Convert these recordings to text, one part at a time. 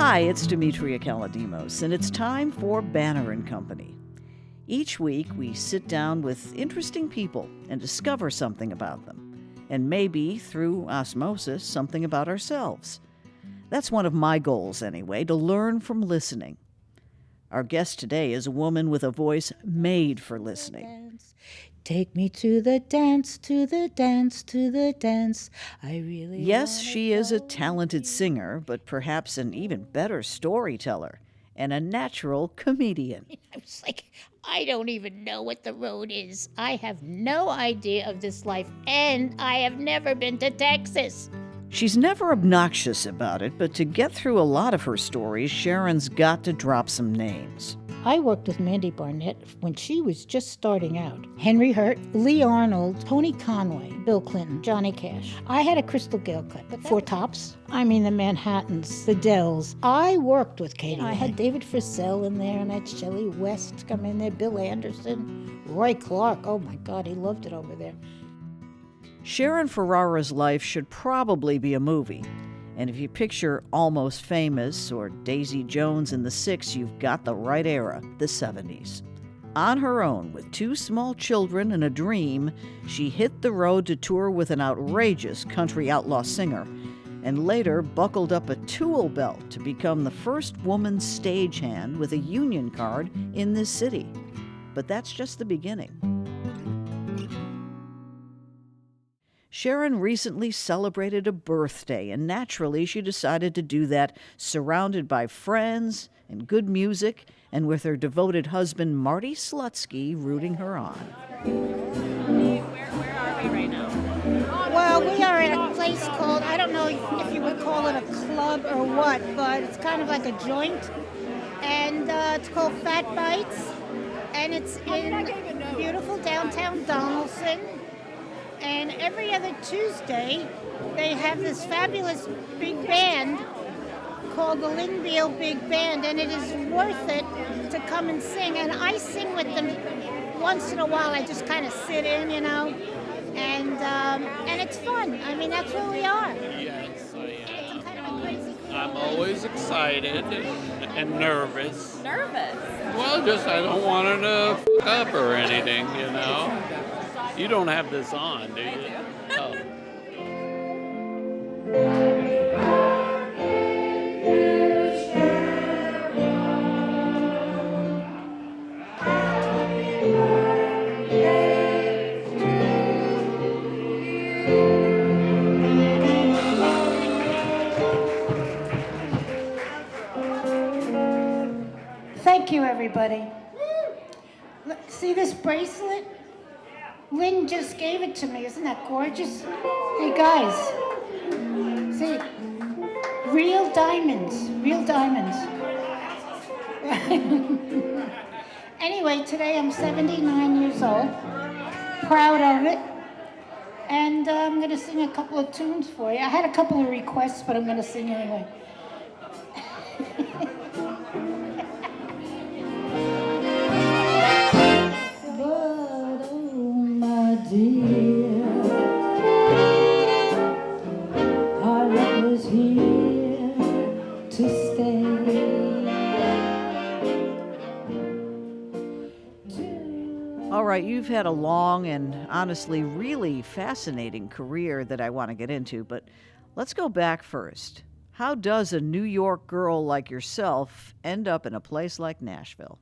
Hi, it's Demetria Kalodimos, and it's time for Banner and Company. Each week, we sit down with interesting people and discover something about them, and maybe, through osmosis, something about ourselves. That's one of my goals, anyway, to learn from listening. Our guest today is a woman with a voice made for listening. Take me to the dance, to the dance, to the dance. I really Yes, she is a talented singer, but perhaps an even better storyteller and a natural comedian. I was like, I don't even know what the road is. I have no idea of this life, and I have never been to Texas. She's never obnoxious about it, but to get through a lot of her stories, Sharon's got to drop some names. I worked with Mandy Barnett when she was just starting out. Henry Hurt, Lee Arnold, Tony Conway, Bill Clinton, Johnny Cash. I had a Crystal Gale cut, but Four Tops. I mean, the Manhattans, the Dells. I worked with Katie. I had David Frizzell in there, and I had Shelley West come in there, Bill Anderson, Roy Clark. Oh my God, he loved it over there. Sharon Ferrara's life should probably be a movie. And if you picture Almost Famous or Daisy Jones in the '60s, you've got the right era, the '70s. On her own, with 2 small children and a dream, she hit the road to tour with an outrageous country outlaw singer, and later buckled up a tool belt to become the first woman stagehand with a union card in this city. But that's just the beginning. Sharon recently celebrated a birthday, and naturally she decided to do that surrounded by friends and good music and with her devoted husband Marty Slutsky rooting her on. Where are we right now? Well, we are at a place called, I don't know if you would call it a club or what, but it's kind of like a joint. And it's called Fat Bites. And it's in beautiful downtown Donaldson. And every other Tuesday, they have this fabulous big band called the Linville Big Band, and it is worth it to come and sing. And I sing with them once in a while. I just kind of sit in, and it's fun. I mean, that's where we are. Yes, I am. It's kind of a crazy. I'm always excited and nervous. Nervous. Well, just I don't want her to f up or anything, you know. You don't have this on, do you? Oh. Thank you, everybody. See this bracelet? Lynn just gave it to me. Isn't that gorgeous? Hey, guys. See? Real diamonds. Real diamonds. Anyway, today I'm 79 years old. Proud of it. And I'm going to sing a couple of tunes for you. I had a couple of requests, but I'm going to sing anyway. Dear, our love is here to stay. All right, you've had a long and honestly really fascinating career that I want to get into, but let's go back first. How does a New York girl like yourself end up in a place like Nashville?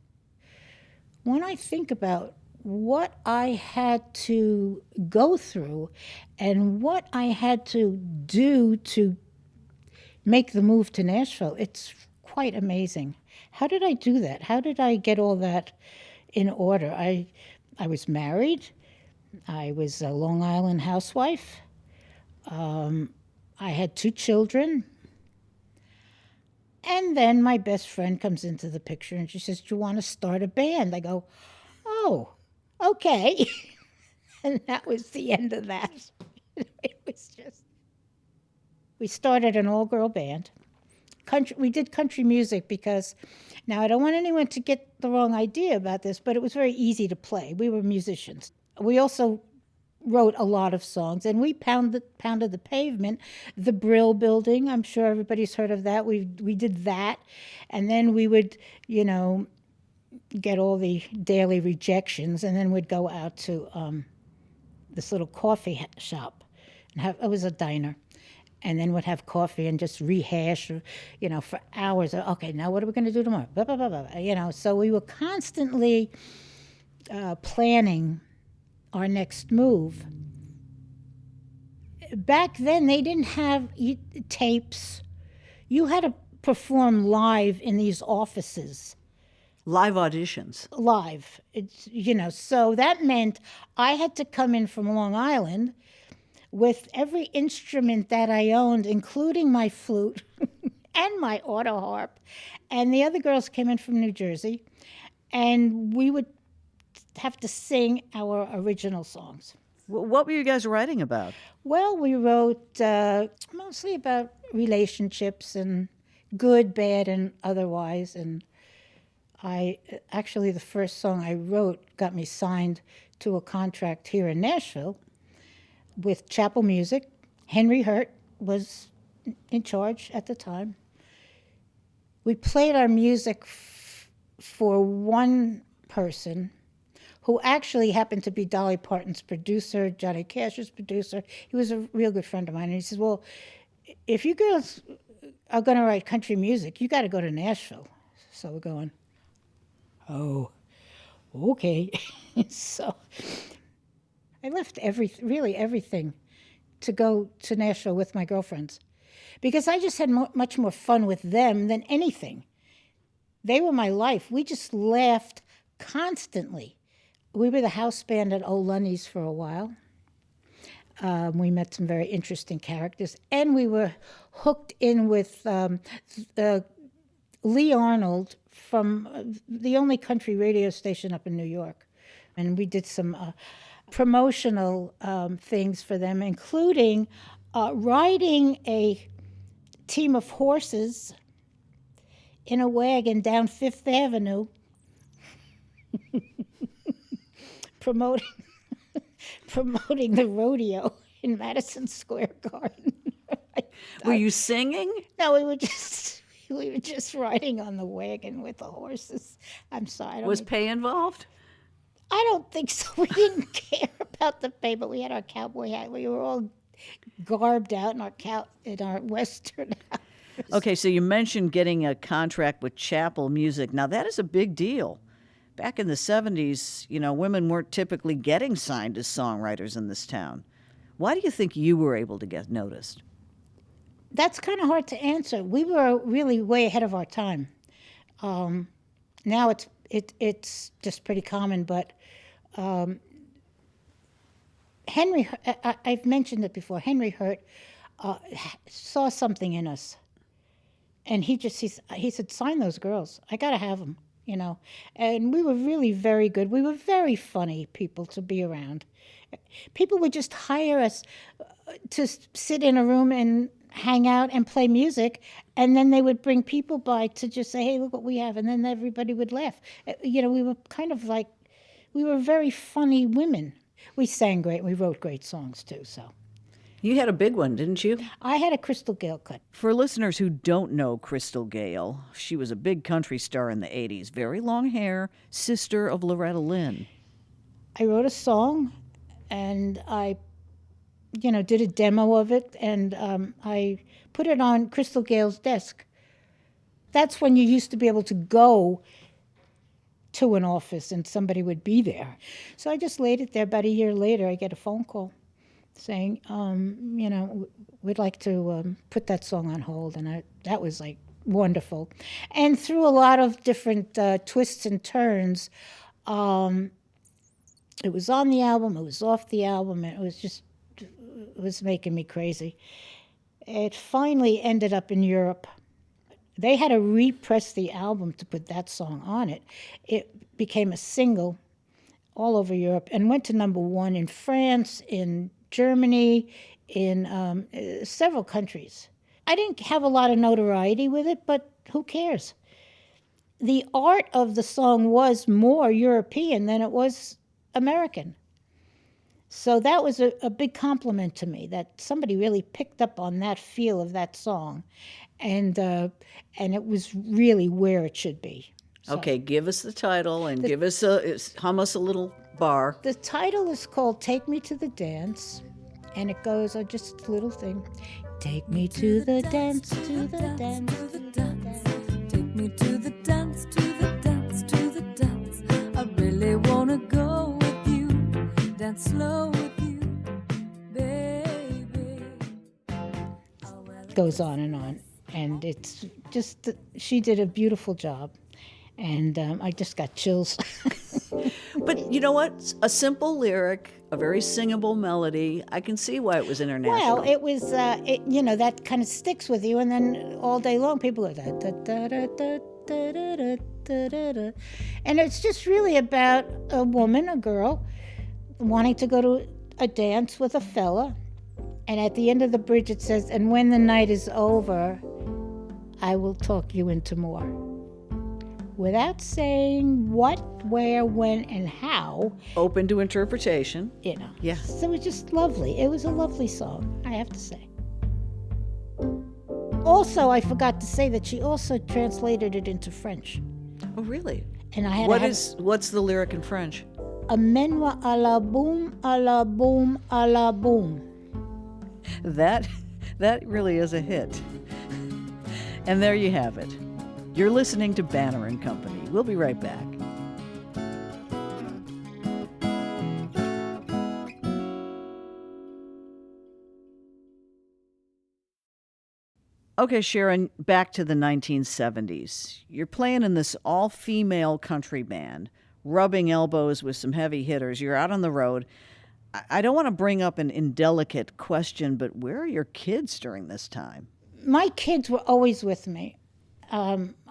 When I think about what I had to go through and what I had to do to make the move to Nashville, it's quite amazing. How did I do that? How did I get all that in order? I was married. I was a Long Island housewife. I had 2 children. And then my best friend comes into the picture and she says, "Do you want to start a band?" I go, "Oh, okay." And that was the end of that. It was just, we started an all-girl band. We did country music because, now I don't want anyone to get the wrong idea about this, but it was very easy to play. We were musicians. We also wrote a lot of songs, and we pounded the pavement. The Brill Building, I'm sure everybody's heard of that. We did that, and then we would, get all the daily rejections, and then we'd go out to this little coffee shop, and it was a diner, and then we'd have coffee and just rehash, for hours. Okay, now what are we going to do tomorrow? Blah, blah, blah, blah. So we were constantly planning our next move. Back then, they didn't have tapes. You had to perform live in these offices. Live auditions. Live. So that meant I had to come in from Long Island with every instrument that I owned, including my flute and my auto harp. And the other girls came in from New Jersey, and we would have to sing our original songs. What were you guys writing about? Well, we wrote mostly about relationships, and good, bad, and otherwise. And the first song I wrote got me signed to a contract here in Nashville with Chapel Music. Henry Hurt was in charge at the time. We played our music for one person who actually happened to be Dolly Parton's producer, Johnny Cash's producer. He was a real good friend of mine. And he says, well, if you girls are going to write country music, you got to go to Nashville. So we're going, oh, okay. So I left everything to go to Nashville with my girlfriends, because I just had much more fun with them than anything. They were my life. We just laughed constantly. We were the house band at Old Lunny's for a while. We met some very interesting characters, and we were hooked in with Lee Arnold from the only country radio station up in New York. And we did some promotional things for them, including riding a team of horses in a wagon down Fifth Avenue, promoting the rodeo in Madison Square Garden. Were you singing? No, we were just riding on the wagon with the horses. I'm sorry. Was pay involved? I don't think so. We didn't care about the pay, but we had our cowboy hat. We were all garbed out in our Western outfits. Okay, so you mentioned getting a contract with Chapel Music. Now, that is a big deal. Back in the 70s, women weren't typically getting signed as songwriters in this town. Why do you think you were able to get noticed? That's kind of hard to answer. We were really way ahead of our time. Now it's just pretty common, but Henry, I've mentioned it before, Henry Hurt saw something in us. And he said, sign those girls. I got to have them, And we were really very good. We were very funny people to be around. People would just hire us to sit in a room and hang out and play music, and then they would bring people by to just say, hey, look what we have, and then everybody would laugh. We were kind of like, we were very funny women. We sang great, we wrote great songs too, so. You had a big one, didn't you? I had a Crystal Gayle cut. For listeners who don't know Crystal Gayle, she was a big country star in the 80s. Very long hair, sister of Loretta Lynn. I wrote a song, and I did a demo of it, and I put it on Crystal Gayle's desk. That's when you used to be able to go to an office and somebody would be there. So I just laid it there. About a year later, I get a phone call saying, we'd like to put that song on hold. And that was like wonderful. And through a lot of different twists and turns, it was on the album, it was off the album, it was making me crazy. It finally ended up in Europe. They had to repress the album to put that song on it. It became a single all over Europe and went to #1 in France, in Germany, in several countries. I didn't have a lot of notoriety with it, but who cares? The art of the song was more European than it was American. So that was a big compliment to me that somebody really picked up on that feel of that song, and it was really where it should be. So Okay, give us the title and hum us a little bar. the title is called "Take Me to the Dance," and it goes, just a little thing. Take me to the dance, to the dance, to the dance. Take me to the dance, to the dance, to the dance. I really wanna go with you, dance slow with you, baby. Goes on, and it's just she did a beautiful job, and I just got chills. But you know what? A simple lyric, a very singable melody. I can see why it was international. Well, it was, that kind of sticks with you, and then all day long people go da da da da da da da da da da, and it's just really about a woman, a girl, wanting to go to a dance with a fella, and at the end of the bridge it says, "And when the night is over, I will talk you into more." Without saying what, where, when, and how. Open to interpretation. Yeah. So it was just lovely. It was a lovely song, I have to say. Also, I forgot to say that she also translated it into French. Oh, really? And I had what's the lyric in French? Amène-moi à la boum, à la boum, à la boum. That really is a hit. And there you have it. You're listening to Banner and Company. We'll be right back. Okay, Sharon, back to the 1970s. You're playing in this all-female country band, rubbing elbows with some heavy hitters. You're out on the road. I don't want to bring up an indelicate question, but where are your kids during this time? My kids were always with me.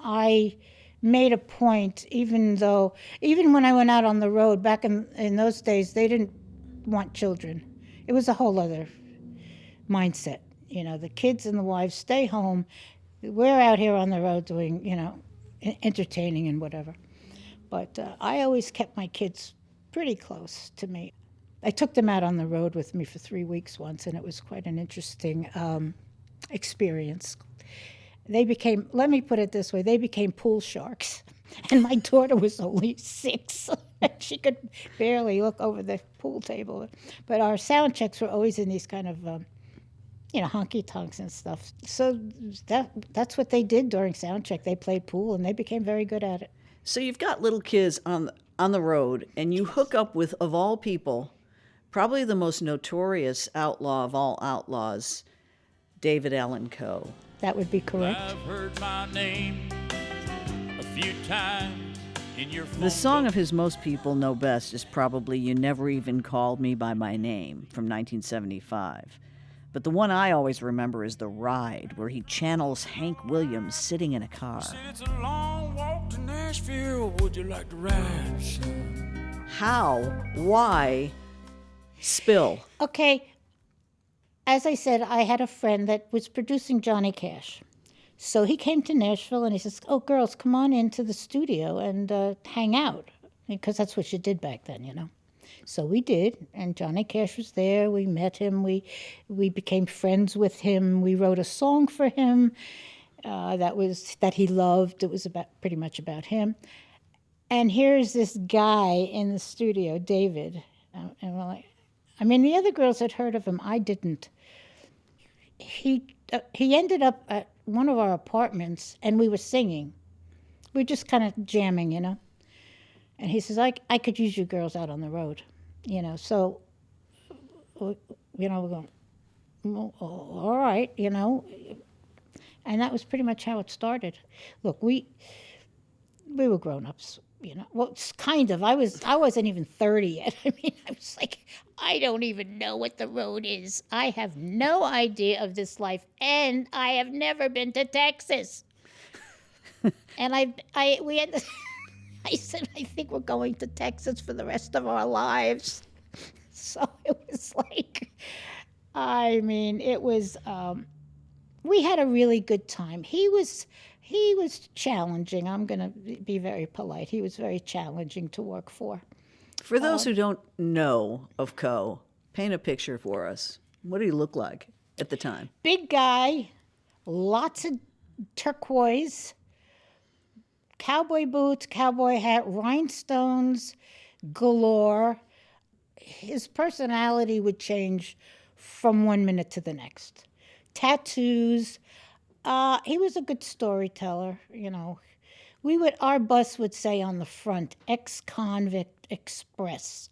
I made a point, even when I went out on the road, back in those days, they didn't want children. It was a whole other mindset. The kids and the wives stay home. We're out here on the road doing, entertaining and whatever. But I always kept my kids pretty close to me. I took them out on the road with me for 3 weeks once, and it was quite an interesting experience. Let me put it this way, they became pool sharks. And my daughter was only 6. She could barely look over the pool table. But our sound checks were always in these kind of, honky-tonks and stuff. So that's what they did during sound check. They played pool, and they became very good at it. So you've got little kids on the road, and you hook up with, of all people, probably the most notorious outlaw of all outlaws, David Allan Coe. That would be correct. I've heard my name a few times in your phone. The song of his most people know best is probably You Never Even Called Me by My Name from 1975. But the one I always remember is The Ride, where he channels Hank Williams sitting in a car. Said it's a long walk to Nashville. Would you like to ride? How? Why? Spill. Okay. As I said, I had a friend that was producing Johnny Cash. So he came to Nashville and he says, "Oh, girls, come on into the studio and hang out." Because that's what you did back then, So we did, and Johnny Cash was there. We met him. We became friends with him. We wrote a song for him that he loved. It was pretty much about him. And here's this guy in the studio, David. And we're like, the other girls had heard of him. I didn't. He ended up at one of our apartments, and we were singing. We were just kind of jamming, And he says, I could use you girls out on the road, So, we're going, well, all right, And that was pretty much how it started. Look, we were grown-ups. Well, it's kind of. I wasn't even 30 yet. I was like, I don't even know what the road is. I have no idea of this life, and I have never been to Texas. And I said, I think we're going to Texas for the rest of our lives. So it was like, it was. We had a really good time. He was challenging. I'm going to be very polite. He was very challenging to work for. For those who don't know of Coe, Paint a picture for us. What did he look like at the time? Big guy, lots of turquoise, cowboy boots, cowboy hat, rhinestones galore. His personality would change from 1 minute to the next. Tattoos. He was a good storyteller, you know. Our bus would say on the front, ex-convict express,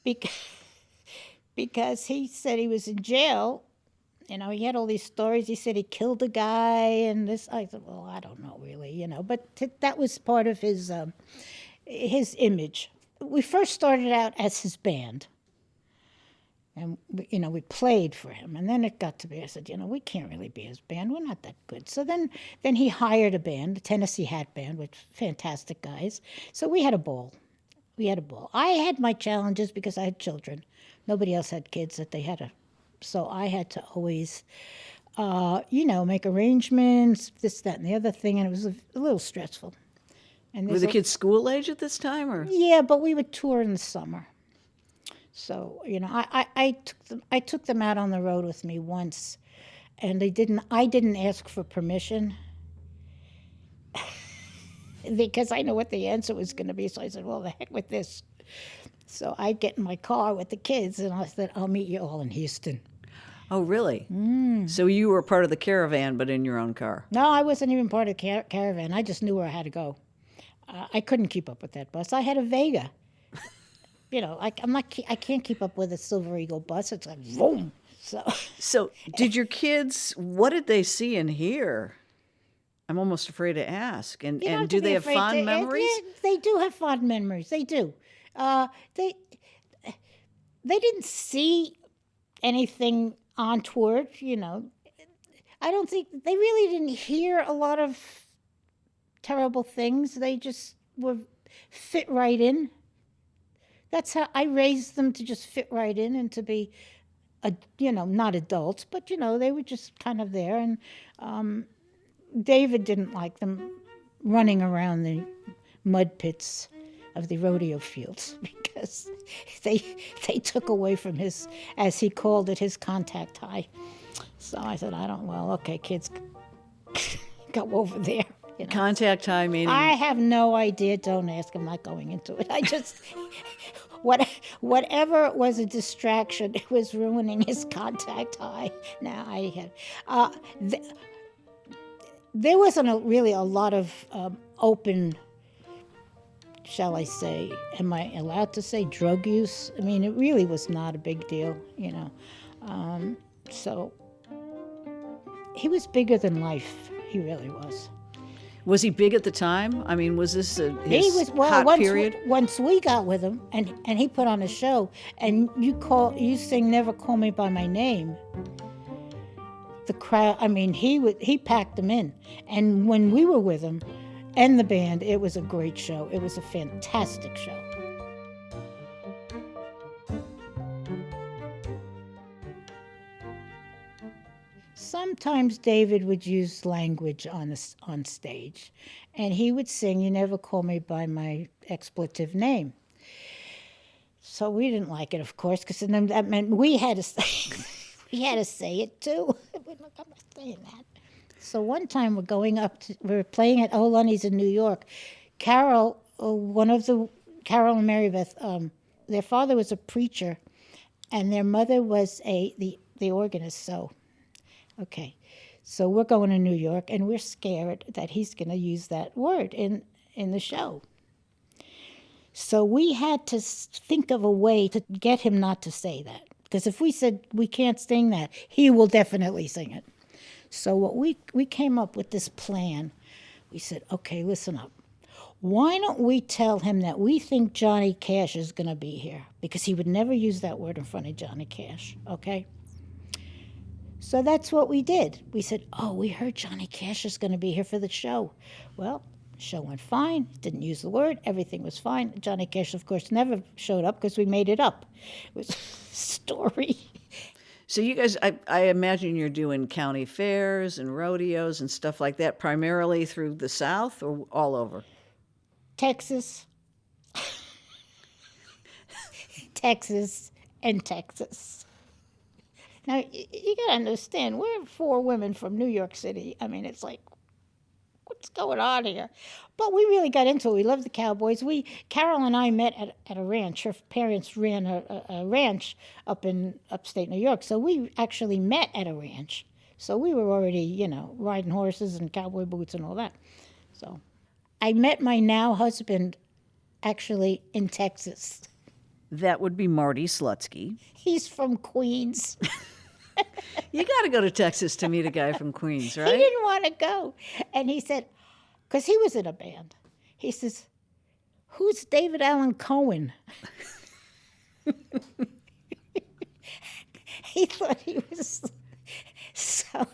because he said he was in jail. You know, he had all these stories. He said he killed a guy and this. I said, well, I don't know really, you know, but that was part of his image. We first started out as his band. And, you know, we played for him. And then it got to be, I said, you know, we can't really be his band. We're not that good. So then he hired a band, the Tennessee Hat Band, with fantastic guys. So we had a ball. I had my challenges because I had children. Nobody else had kids that they had so I had to always, you know, make arrangements, this, that, and the other thing. And it was a little stressful. And Were the kids school age at this time, or? Yeah, but we would tour in the summer. So, you know, I took them out on the road with me once, and I didn't ask for permission because I know what the answer was going to be. So I said, well, the heck with this. So I get in my car with the kids, and I said, I'll meet you all in Houston. Oh, really? So you were part of the caravan, but in your own car? No, I wasn't even part of the caravan. I just knew where I had to go. I couldn't keep up with that bus. I had a Vega. You know, I can't keep up with a Silver Eagle bus. It's like, boom. So did your kids, what did they see and hear? I'm almost afraid to ask. And do they have fond memories? Yeah, they do have fond memories. They do. They didn't see anything untoward, you know. I don't think, they really didn't hear a lot of terrible things. They just fit right in. That's how I raised them, to just fit right in and to be, you know, not adults, but, you know, they were just kind of there. And David didn't like them running around the mud pits of the rodeo fields because they took away from his, as he called it, his contact high. So I said, okay, kids, go over there. You know. Contact high meaning? I have no idea. Don't ask. I'm not going into it. I just, whatever was a distraction, it was ruining his contact high. Now I had, there wasn't really a lot of open, shall I say, am I allowed to say drug use? I mean, it really was not a big deal, you know. So he was bigger than life. He really was. Was he big at the time? I mean, was this his hot period? Once we got with him, and he put on a show, and you sing "Never Call Me by My Name." The crowd, I mean, he packed them in, and when we were with him, and the band, it was a great show. It was a fantastic show. Sometimes David would use language on stage, and he would sing, "You Never Call Me by My Expletive Name." So we didn't like it, of course, because that meant we had to say it too. I'm not saying that. So one time we were playing at O'Lunny's in New York. Carol and Mary Beth, their father was a preacher, and their mother was the organist. So we're going to New York, and we're scared that he's going to use that word in the show. So we had to think of a way to get him not to say that. Because if we said we can't sing that, he will definitely sing it. So what we came up with this plan. We said, okay, listen up. Why don't we tell him that we think Johnny Cash is going to be here? Because he would never use that word in front of Johnny Cash, okay? So that's what we did. We said, we heard Johnny Cash is going to be here for the show. Well, the show went fine. Didn't use the word. Everything was fine. Johnny Cash, of course, never showed up because we made it up. It was a story. So you guys, I imagine you're doing county fairs and rodeos and stuff like that, primarily through the South or all over? Texas, in Texas. Now, you got to understand, we're 4 women from New York City. I mean, it's like, what's going on here? But we really got into it. We loved the Cowboys. Carol and I met at a ranch. Her parents ran a ranch up in upstate New York. So we actually met at a ranch. So we were already, riding horses and cowboy boots and all that. So I met my now husband actually in Texas. That would be Marty Slutsky. He's from Queens. You got to go to Texas to meet a guy from Queens, right? He didn't want to go. And he said, because he was in a band, he says, who's David Allan Coe? He thought he was, so,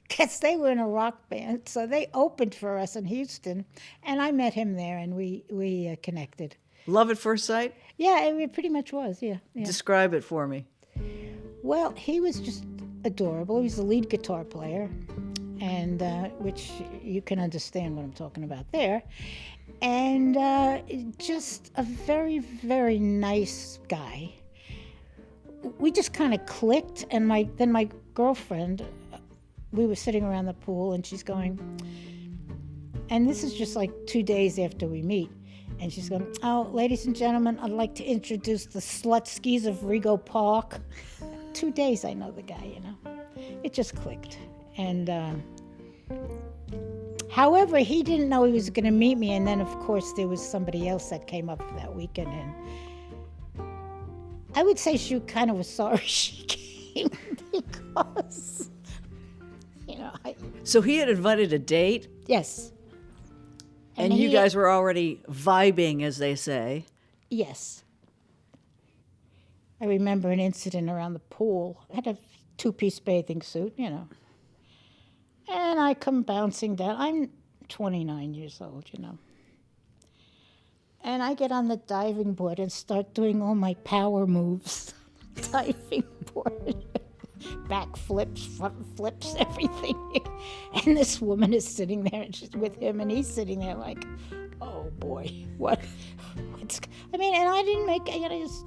because they were in a rock band, so they opened for us in Houston, and I met him there, and we connected. Love at first sight? Yeah, it pretty much was, yeah. Describe it for me. Well, he was just adorable. He was the lead guitar player, and which you can understand what I'm talking about there. And just a very, very nice guy. We just kind of clicked, and then my girlfriend, we were sitting around the pool, and she's going, and this is just like 2 days after we meet, and she's going, oh, ladies and gentlemen, I'd like to introduce the Slutskis of Rego Park. 2 days I know the guy, It just clicked. And however, he didn't know he was going to meet me, and then, of course, there was somebody else that came up for that weekend, and I would say she kind of was sorry she came because, So he had invited a date? Yes. And you guys were already vibing, as they say. Yes. I remember an incident around the pool. I had a 2-piece bathing suit, And I come bouncing down. I'm 29 years old, And I get on the diving board and start doing all my power moves. Diving board. Back flips, front flips, everything. And this woman is sitting there and she's with him, and he's sitting there like, oh boy, what's, and I didn't make, I just,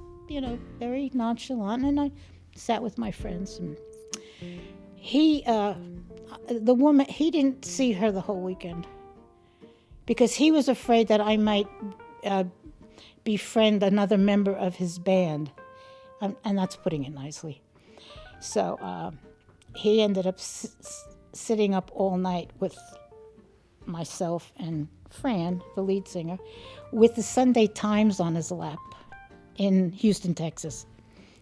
very nonchalant, and I sat with my friends, and the woman, he didn't see her the whole weekend because he was afraid that I might befriend another member of his band, and that's putting it nicely. So he ended up sitting up all night with myself and Fran, the lead singer, with the Sunday Times on his lap in Houston, Texas,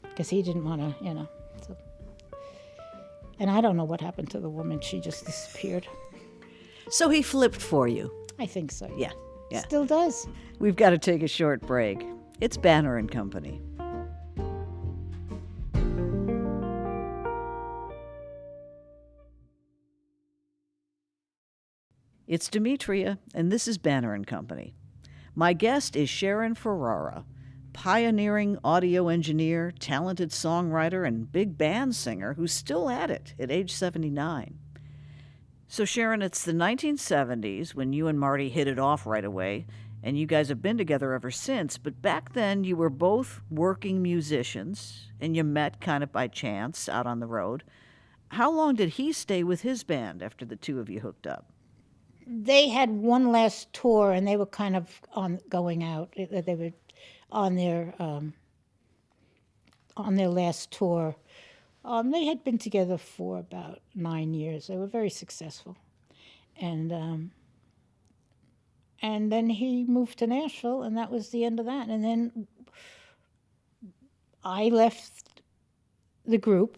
because he didn't want to, So. And I don't know what happened to the woman. She just disappeared. So he flipped for you? I think so. Yeah. Still does. We've got to take a short break. It's Banner and Company. It's Demetria, and this is Banner and Company. My guest is Sharon Ferrara, pioneering audio engineer, talented songwriter, and big band singer who's still at it at age 79. So Sharon, it's the 1970s when you and Marty hit it off right away, and you guys have been together ever since, but back then you were both working musicians, and you met kind of by chance out on the road. How long did he stay with his band after the two of you hooked up? They had one last tour, and they were kind of going out. They were on their last tour. They had been together for about 9 years. They were very successful, and then he moved to Nashville, and that was the end of that. And then I left the group.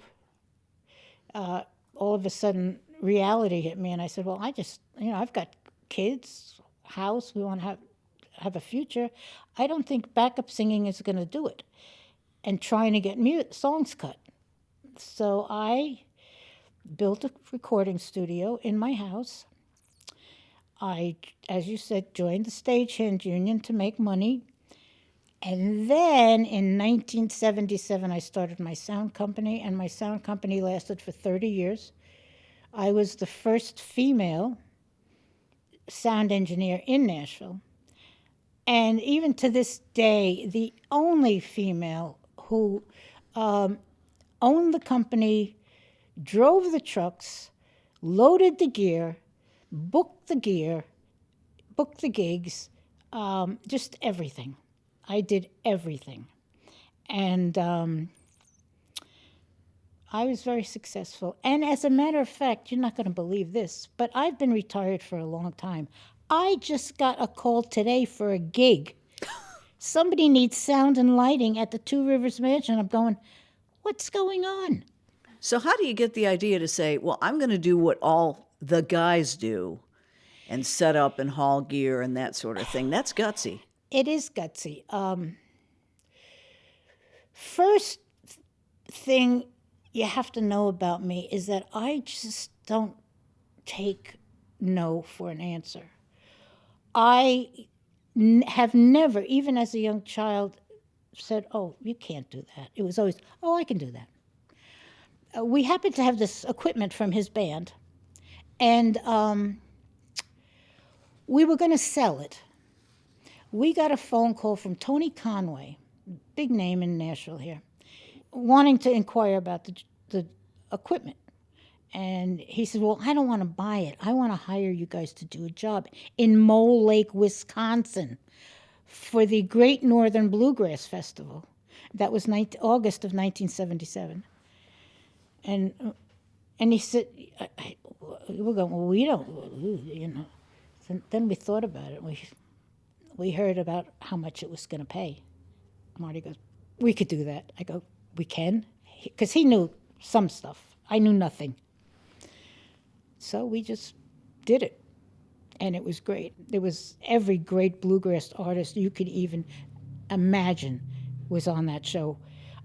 All of a sudden, reality hit me, and I said, well, I've got kids, house, we want to have a future. I don't think backup singing is going to do it, and trying to get songs cut. So I built a recording studio in my house. I, as you said, joined the Stagehand Union to make money. And then in 1977, I started my sound company, and my sound company lasted for 30 years. I was the first female sound engineer in Nashville. And even to this day, the only female who owned the company, drove the trucks, loaded the gear, booked the gigs, just everything. I did everything. And I was very successful. And as a matter of fact, you're not going to believe this, but I've been retired for a long time. I just got a call today for a gig. Somebody needs sound and lighting at the Two Rivers Mansion. I'm going, what's going on? So how do you get the idea to say, well, I'm going to do what all the guys do and set up and haul gear and that sort of thing? That's gutsy. It is gutsy. First thing you have to know about me is that I just don't take no for an answer. I have never, even as a young child, said, oh, you can't do that. It was always, oh, I can do that. We happened to have this equipment from his band, and we were going to sell it. We got a phone call from Tony Conway, big name in Nashville here, wanting to inquire about the equipment. And he said, well, I don't want to buy it. I want to hire you guys to do a job in Mole Lake, Wisconsin, for the Great Northern Bluegrass Festival. That was August of 1977. And he said, we're going, well, we don't, you know. Then we thought about it. We heard about how much it was going to pay. Marty goes, we could do that. I go, we can? Because he knew some stuff. I knew nothing. So we just did it. And it was great. There was every great bluegrass artist you could even imagine was on that show.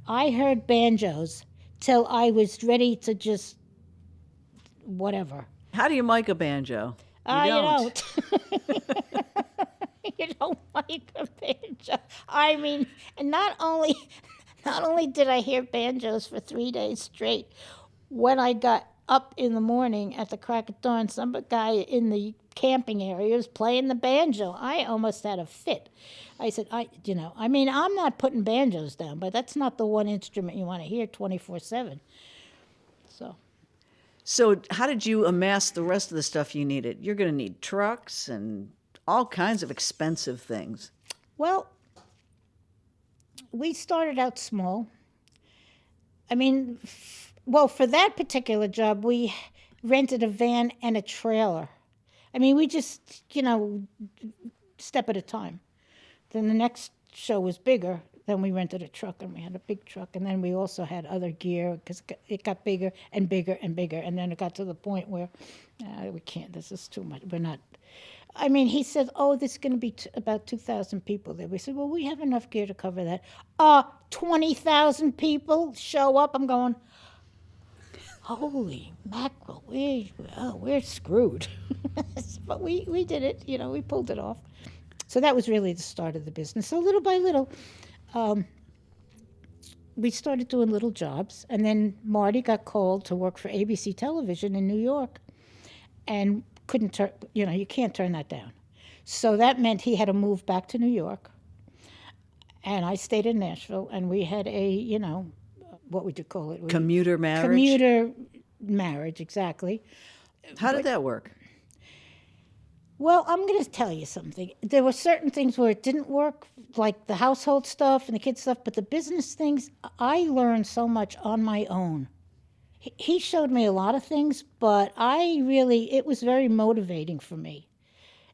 I heard banjos till I was ready to just whatever. How do you mic a banjo? You don't. You don't like a banjo. I mean, and not only did I hear banjos for 3 days straight, when I got up in the morning at the crack of dawn, some guy in the camping area was playing the banjo. I almost had a fit. I said, I'm not putting banjos down, but that's not the one instrument you want to hear 24/7. So how did you amass the rest of the stuff you needed? You're going to need trucks and all kinds of expensive things. Well, we started out small. I mean, for that particular job, we rented a van and a trailer. I mean, we just, step at a time. Then the next show was bigger. Then we rented a truck, and we had a big truck. And then we also had other gear because it got bigger and bigger and bigger. And then it got to the point where we can't, this is too much. We're not. I mean, he said, oh, there's going to be about 2,000 people there. We said, well, we have enough gear to cover that. 20,000 people show up. I'm going, holy mackerel, we're screwed. But we did it, we pulled it off. So that was really the start of the business. So little by little, we started doing little jobs. And then Marty got called to work for ABC Television in New York. And couldn't turn, you can't turn that down. So that meant he had to move back to New York. And I stayed in Nashville, and we had a, what would you call it? Commuter marriage? Commuter marriage, exactly. How did that work? Well, I'm going to tell you something. There were certain things where it didn't work, like the household stuff and the kids stuff, but the business things, I learned so much on my own. He showed me a lot of things, but it was very motivating for me.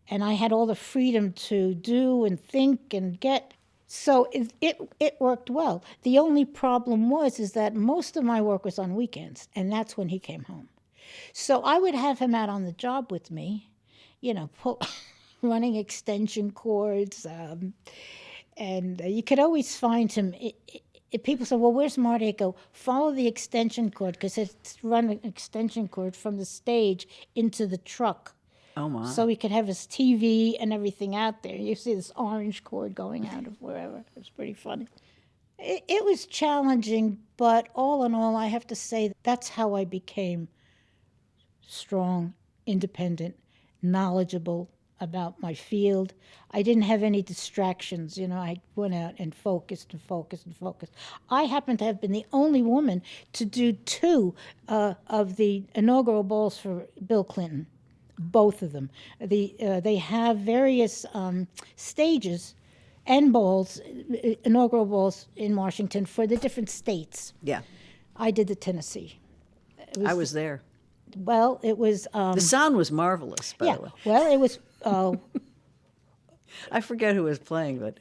And I had all the freedom to do and think and get. So it worked well. The only problem is that most of my work was on weekends, and that's when he came home. So I would have him out on the job with me, running extension cords, and you could always find him. If people say, well, where's Marty? I go, follow the extension cord, because it's run an extension cord from the stage into the truck. Oh, my. So he could have his TV and everything out there. You see this orange cord going out of wherever. It was pretty funny. It was challenging, but all in all, I have to say that's how I became strong, independent, knowledgeable, about my field. I didn't have any distractions. I went out and focused and focused and focused. I happen to have been the only woman to do 2 of the inaugural balls for Bill Clinton, both of them. They have various stages and balls, inaugural balls in Washington for the different states. Yeah, I did the Tennessee. I was there. Well, it was... The sound was marvelous, by the way. Well, it was... I forget who was playing, but...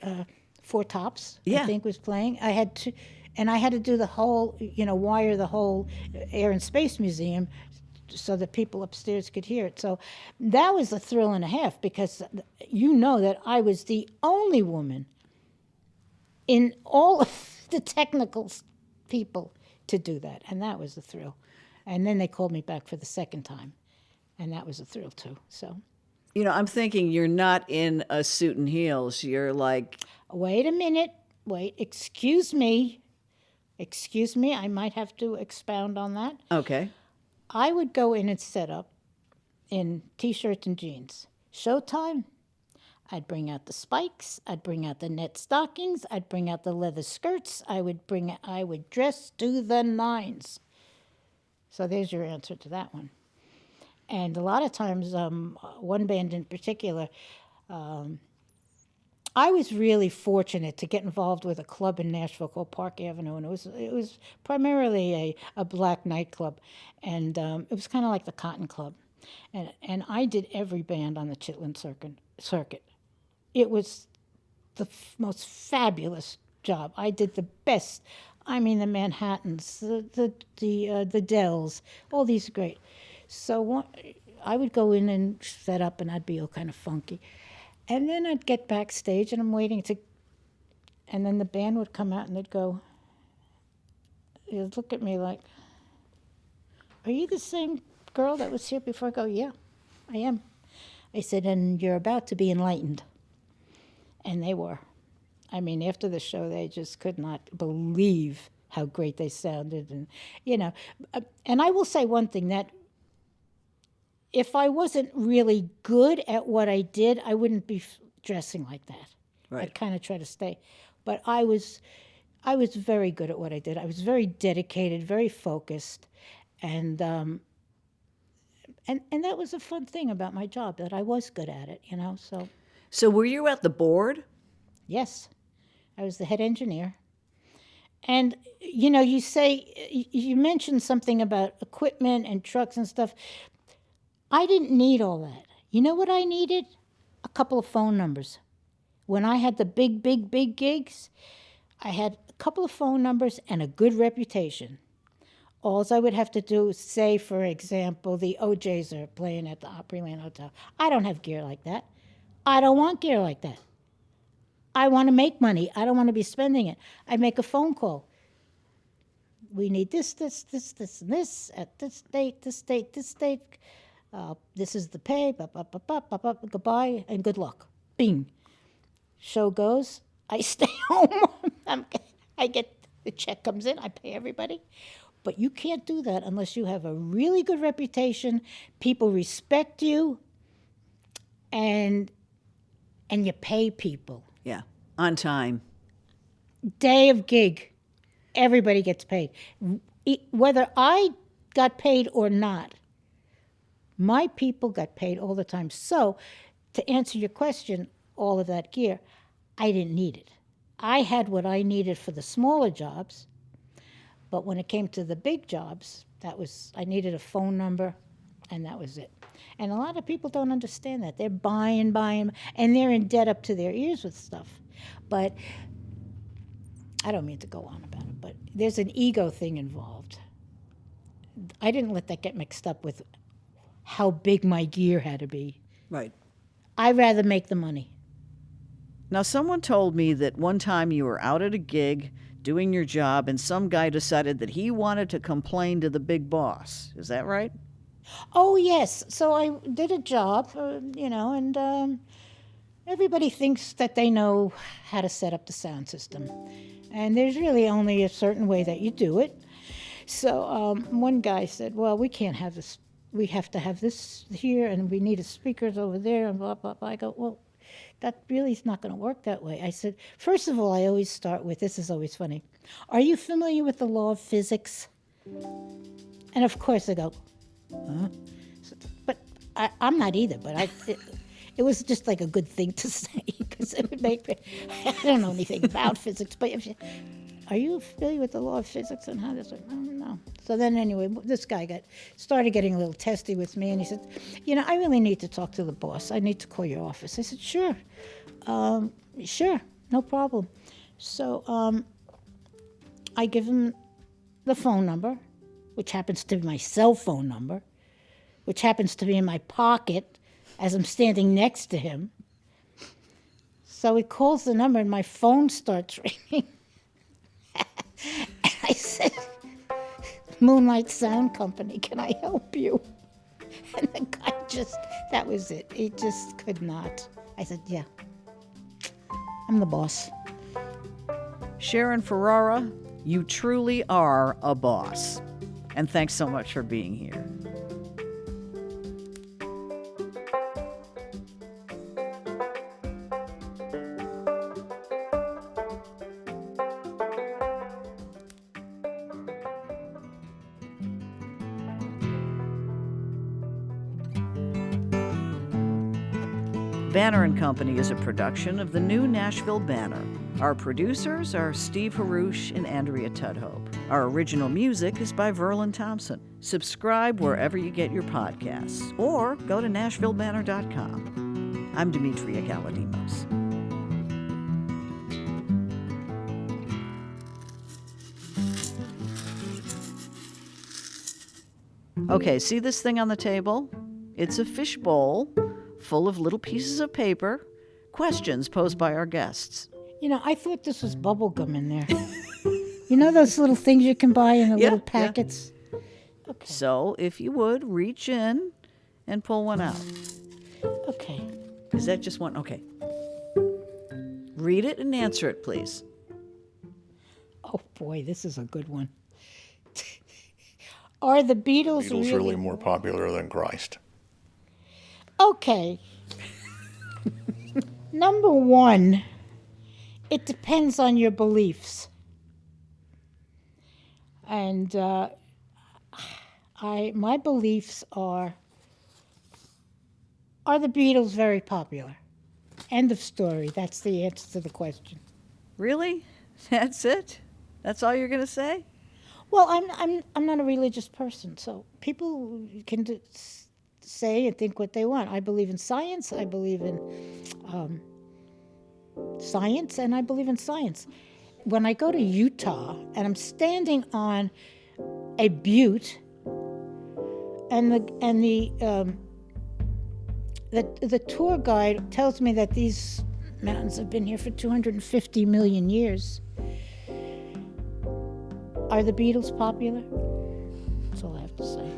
Four Tops, Yeah. I think, was playing. I had to do the whole, wire the whole Air and Space Museum so that people upstairs could hear it. So that was a thrill and a half, because that I was the only woman in all of the technical people to do that, and that was a thrill. And then they called me back for the second time, and that was a thrill too. So, I'm thinking you're not in a suit and heels. You're like... Wait a minute. Wait, excuse me. I might have to expound on that. Okay. I would go in and set up in T-shirts and jeans. Showtime, I'd bring out the spikes. I'd bring out the net stockings. I'd bring out the leather skirts. I would dress to the nines. So there's your answer to that one. And a lot of times, one band in particular, I was really fortunate to get involved with a club in Nashville called Park Avenue, and it was primarily a black nightclub, and it was kind of like the Cotton Club, and I did every band on the Chitlin circuit. It was the most fabulous job. I did the best. I mean, the Manhattans, the Dells, all these great. So I would go in and set up, and I'd be all kind of funky. And then I'd get backstage, and I'm waiting and then the band would come out, and they'd look at me like, "Are you the same girl that was here before?" I go, "Yeah, I am." I said, "And you're about to be enlightened." And they were. I mean, after the show, they just could not believe how great they sounded. And, and I will say one thing, that if I wasn't really good at what I did, I wouldn't be dressing like that. Right. I'd kind of try to stay. But I was very good at what I did. I was very dedicated, very focused, and that was a fun thing about my job, that I was good at it, So were you at the board? Yes, I was the head engineer. And, you mentioned something about equipment and trucks and stuff. I didn't need all that. You know what I needed? A couple of phone numbers. When I had the big gigs, I had a couple of phone numbers and a good reputation. All I would have to do is say, for example, the OJs are playing at the Opryland Hotel. I don't have gear like that. I don't want gear like that. I want to make money. I don't want to be spending it. I make a phone call. We need this, and this at this date, this date, this date. This is the pay, goodbye, and good luck. Bing. Show goes. I stay home. I get the check comes in. I pay everybody. But you can't do that unless you have a really good reputation. People respect you, and you pay people. Yeah, on time. Day of gig, everybody gets paid. Whether I got paid or not, my people got paid all the time. So, to answer your question, all of that gear, I didn't need it. I had what I needed for the smaller jobs, but when it came to the big jobs, I needed a phone number, and that was it. And a lot of people don't understand that. They're buying, and they're in debt up to their ears with stuff. But I don't mean to go on about it, but there's an ego thing involved. I didn't let that get mixed up with how big my gear had to be. Right. I'd rather make the money. Now, someone told me that one time you were out at a gig doing your job, and some guy decided that he wanted to complain to the big boss. Is that right? Oh, yes. So I did a job, and everybody thinks that they know how to set up the sound system. And there's really only a certain way that you do it. So one guy said, "Well, we can't have this. we have to have this here, and we need a speakers over there, and blah, blah, blah. I go, well, that really is not going to work that way. I said, first of all, I always start with, this is always funny, are you familiar with the law of physics? And of course they go, huh? But I'm not either, but it was just like a good thing to say, because it would make me, I don't know anything about physics, but are you familiar with the law of physics and how this works? I don't know. So then anyway, this guy started getting a little testy with me, and he said, I really need to talk to the boss. I need to call your office. I said, sure, no problem. So I give him the phone number, which happens to be my cell phone number, which happens to be in my pocket as I'm standing next to him. So he calls the number, and my phone starts ringing. And I said, Moonlight Sound Company, can I help you? And the guy that was it. He just could not. I said, yeah, I'm the boss. Sharon Ferrara, you truly are a boss. And thanks so much for being here. Banner & Company is a production of the new Nashville Banner. Our producers are Steve Haruch and Andrea Tudhope. Our original music is by Verlin Thompson. Subscribe wherever you get your podcasts, or go to NashvilleBanner.com. I'm Demetria Kalodimos. Okay, see this thing on the table? It's a fish bowl full of little pieces of paper, questions posed by our guests. I thought this was bubble gum in there. Those little things you can buy in the little packets? Yeah. Okay. So, if you would, reach in and pull one out. Okay. Is that just one? Okay. Read it and answer it, please. Oh, boy, this is a good one. Are the Beatles really more popular than Christ? Okay. Number one, it depends on your beliefs. And my beliefs are the Beatles very popular? End of story. That's the answer to the question. Really? That's it? That's all you're going to say? Well, I'm not a religious person, so people can say and think what they want. I believe in science. I believe in science, and I believe in science. When I go to Utah and I'm standing on a butte, and the tour guide tells me that these mountains have been here for 250 million years. Are the Beatles popular? That's all I have to say.